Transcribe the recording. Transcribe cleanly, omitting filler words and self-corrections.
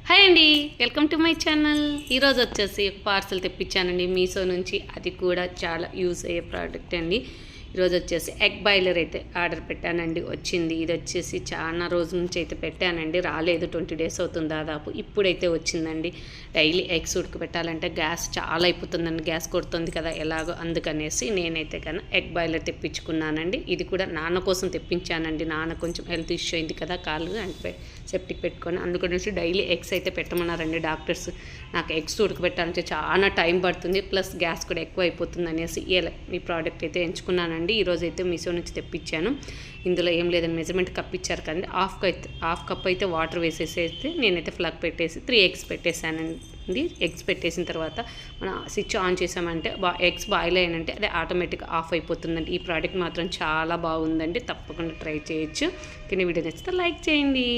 Hi అండి, welcome to my channel. ఈరోజు వచ్చేసి ఒక పార్సల్ తెప్పించానండి మీషో నుంచి. అది కూడా చాలా యూజ్ అయ్యే ప్రోడక్ట్ అండి. ఈరోజు వచ్చేసి ఎగ్ బాయిలర్ అయితే ఆర్డర్ పెట్టానండి, వచ్చింది. ఇది వచ్చేసి చాలా రోజుల నుంచి అయితే పెట్టానండి, రాలేదు. 20 డేస్ అవుతుంది దాదాపు. ఇప్పుడైతే వచ్చిందండి. డైలీ ఎగ్స్ ఉడకబెట్టాలంటే గ్యాస్ చాలా అయిపోతుందండి, గ్యాస్ కొడుతుంది కదా ఎలాగో, అందుకనేసి నేనైతే కన్నా ఎగ్ బాయిలర్ తెప్పించుకున్నానండి. ఇది కూడా నాన్న కోసం తెప్పించానండి. నాన్న కొంచెం హెల్త్ ఇష్యూ అయింది కదా, కాళ్ళు అంటే సెప్టిక్ పెట్టుకొని, అందుకనేసి డైలీ ఎగ్స్ అయితే పెట్టమన్నారండి డాక్టర్స్. నాకు ఎగ్స్ ఉడకబెట్టాలంటే చాలా టైం పడుతుంది, ప్లస్ గ్యాస్ కూడా ఎక్కువ అయిపోతుంది అనేసి ఈ ప్రోడక్ట్ అయితే ఎంచుకున్నానండి. ఈరోజు అయితే మీషో నుంచి తెప్పించాను. ఇందులో ఏం లేదని మెజర్మెంట్ కప్ ఇచ్చారు కదండి, హాఫ్ కప్ అయితే వాటర్ వేసేసి అయితే నేనైతే ఫ్లగ్ పెట్టేసి 3 ఎగ్స్ పెట్టేశానండి. ఎగ్స్ పెట్టేసిన తర్వాత మనం స్విచ్ ఆన్ చేసామంటే ఎగ్స్ బాయిల్ అయినంటే అది ఆటోమేటిక్గా ఆఫ్ అయిపోతుందండి. ఈ ప్రోడక్ట్ మాత్రం చాలా బాగుందండి, తప్పకుండా ట్రై చేయొచ్చు. కానీ వీడియో నచ్చితే లైక్ చేయండి.